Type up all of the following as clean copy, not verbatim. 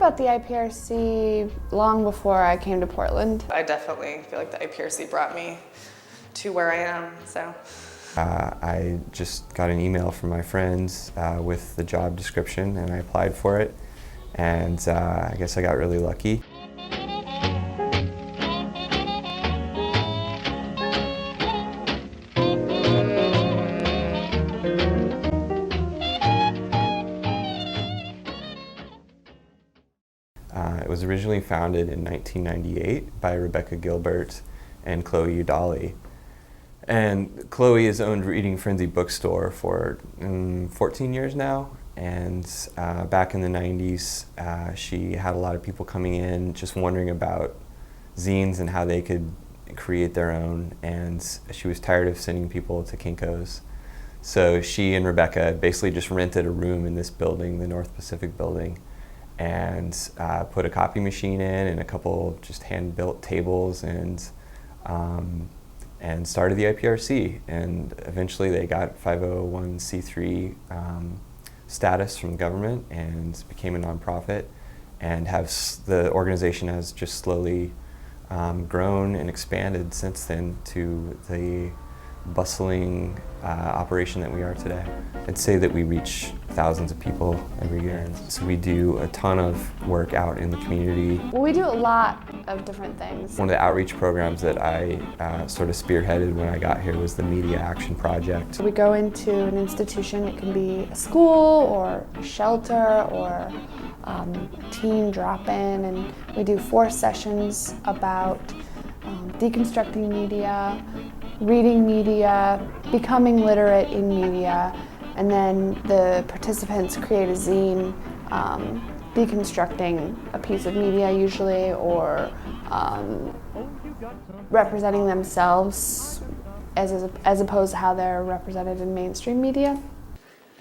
about the IPRC long before I came to Portland. I definitely feel like the IPRC brought me to where I am, so. I just got an email from my friends with the job description, and I applied for it, and I guess I got really lucky. It was originally founded in 1998 by Rebecca Gilbert and Chloe Udali. And Chloe has owned Reading Frenzy Bookstore for 14 years now. And back in the 90s, she had a lot of people coming in just wondering about zines and how they could create their own. And she was tired of sending people to Kinko's. So she and Rebecca basically just rented a room in this building, the North Pacific building, and put a copy machine in and a couple just hand-built tables, and started the IPRC. And eventually they got 501c3 status from the government and became a nonprofit, and the organization has just slowly grown and expanded since then to the bustling operation that we are today. I'd say that we reach thousands of people every year. So we do a ton of work out in the community. Well, we do a lot of different things. One of the outreach programs that I sort of spearheaded when I got here was the Media Action Project. We go into an institution. It can be a school or a shelter or teen drop-in, and we do 4 sessions about deconstructing media, reading media, becoming literate in media, and then the participants create a zine deconstructing a piece of media usually, or representing themselves as opposed to how they're represented in mainstream media.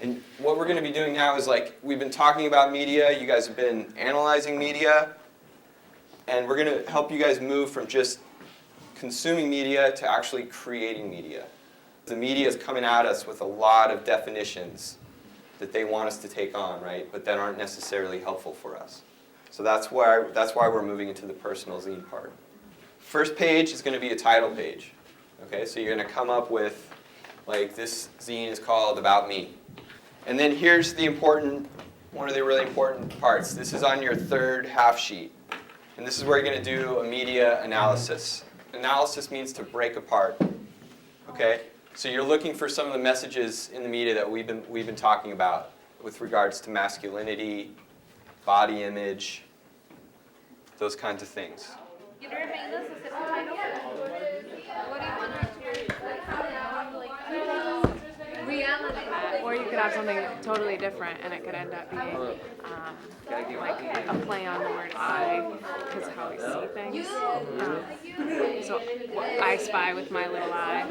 And what we're going to be doing now is, like, we've been talking about media, you guys have been analyzing media, and we're going to help you guys move from just consuming media to actually creating media. The media is coming at us with a lot of definitions that they want us to take on, right? But that aren't necessarily helpful for us. So that's why we're moving into the personal zine part. First page is going to be a title page. Okay, so you're going to come up with, like, this zine is called About Me. And then here's one of the really important parts. This is on your 3rd half sheet. And this is where you're going to do a media analysis. Analysis means to break apart. Okay? So you're looking for some of the messages in the media that we've been talking about with regards to masculinity, body image, those kinds of things. Or you could have something totally different, and it could end up being like a play on the word I, because how we see things. So I spy with my little eye.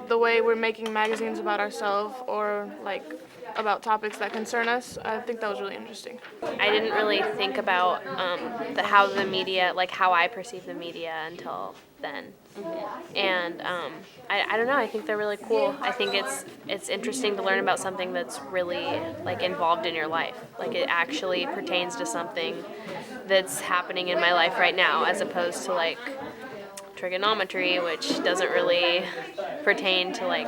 The way we're making magazines about ourselves, or like about topics that concern us, I think that was really interesting. I didn't really think about how the media, like how I perceive the media until then. And I don't know, I think they're really cool. I think it's interesting to learn about something that's really like involved in your life. Like it actually pertains to something that's happening in my life right now, as opposed to like trigonometry, which doesn't really pertain to like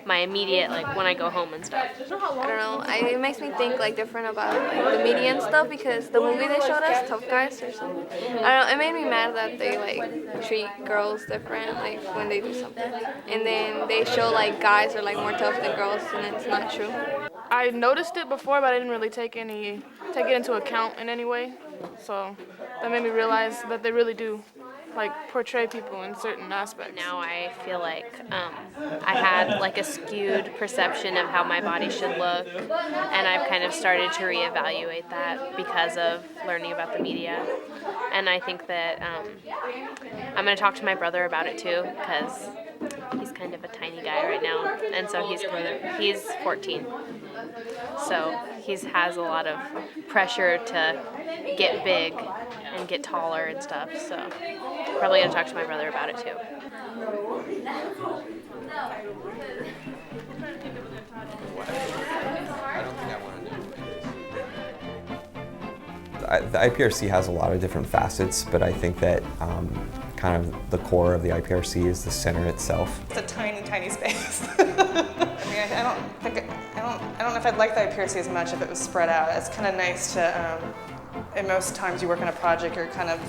my immediate, like when I go home and stuff. I don't know, it makes me think like different about like the media and stuff, because the movie they showed us, Tough Guys or something, I don't know, it made me mad that they like treat girls different like when they do something, and then they show like guys are like more tough than girls, and it's not true. I noticed it before, but I didn't really take it into account in any way. So that made me realize that they really do like portray people in certain aspects. Now I feel like I had like a skewed perception of how my body should look, and I've kind of started to reevaluate that because of learning about the media. And I think that I'm going to talk to my brother about it too, because he's kind of a tiny guy right now, and so he's 14. So he has a lot of pressure to get big and get taller and stuff, so probably going to talk to my brother about it too. I don't think I want to know. the IPRC has a lot of different facets, but I think that kind of the core of the IPRC is the center itself. It's a tiny, tiny space. I mean, I don't know if I'd like the IPRC as much if it was spread out. It's kind of nice to, and most times you work on a project, you're kind of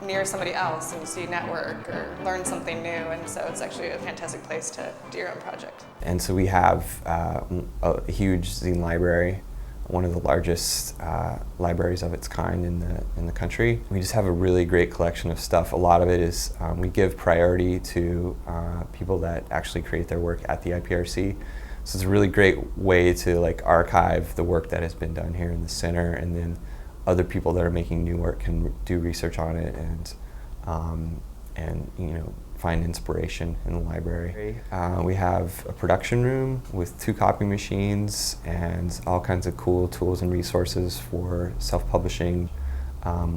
near somebody else and so you network or learn something new, and so it's actually a fantastic place to do your own project. And so we have a huge zine library, one of the largest libraries of its kind in the country. We just have a really great collection of stuff. A lot of it is we give priority to people that actually create their work at the IPRC. So it's a really great way to like archive the work that has been done here in the center, and then other people that are making new work can do research on it and you know, find inspiration in the library. We have a production room with 2 copy machines and all kinds of cool tools and resources for self-publishing.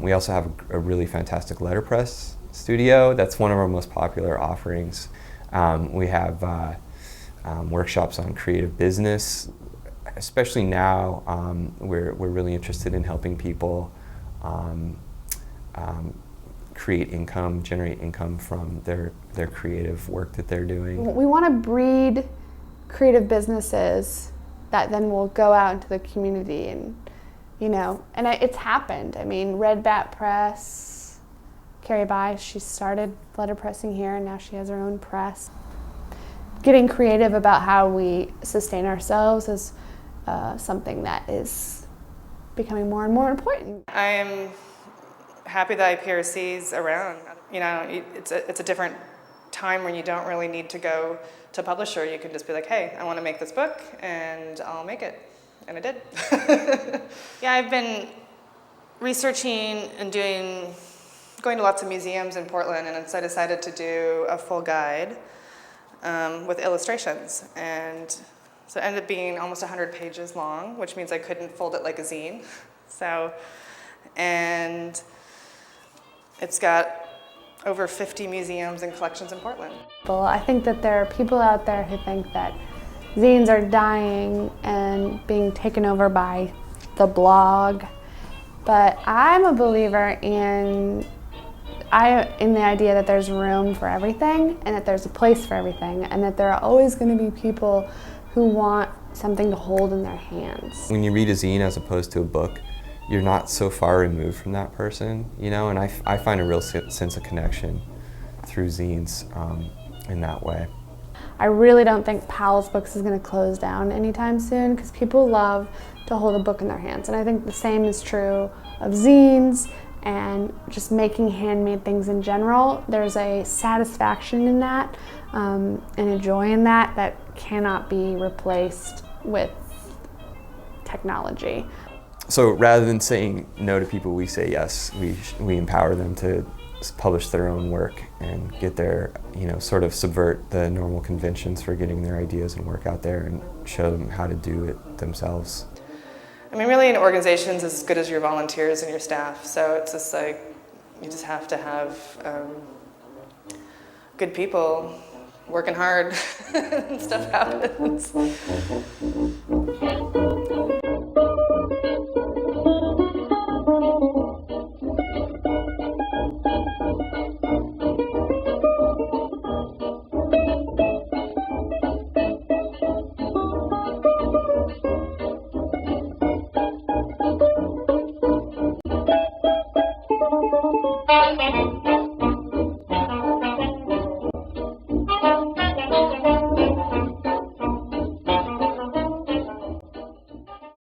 We also have a really fantastic letterpress studio. That's one of our most popular offerings. We have workshops on creative business. Especially now, we're really interested in helping people create income, generate income from their creative work that they're doing. We want to breed creative businesses that then will go out into the community, and you know, and it's happened. I mean, Red Bat Press, Carrie Bai, she started letterpressing here, and now she has her own press. Getting creative about how we sustain ourselves is something that is becoming more and more important. I am happy that IPRC's around. You know, it's a different time when you don't really need to go to a publisher. You can just be like, hey, I want to make this book, and I'll make it. And I did. Yeah, I've been researching and going to lots of museums in Portland, and so I decided to do a full guide with illustrations. And so it ended up being almost 100 pages long, which means I couldn't fold it like a zine. So, and it's got over 50 museums and collections in Portland. Well, I think that there are people out there who think that zines are dying and being taken over by the blog, but I'm a believer in the idea that there's room for everything, and that there's a place for everything, and that there are always going to be people who want something to hold in their hands. When you read a zine as opposed to a book, you're not so far removed from that person, you know, and I find a real sense of connection through zines in that way. I really don't think Powell's Books is going to close down anytime soon, because people love to hold a book in their hands, and I think the same is true of zines and just making handmade things in general. There's a satisfaction in that and a joy in that that cannot be replaced with technology. So rather than saying no to people, we say yes. We empower them to publish their own work and get their, you know, sort of subvert the normal conventions for getting their ideas and work out there and show them how to do it themselves. I mean, really, an organization's as good as your volunteers and your staff. So it's just like, you just have to have good people working hard and stuff happens.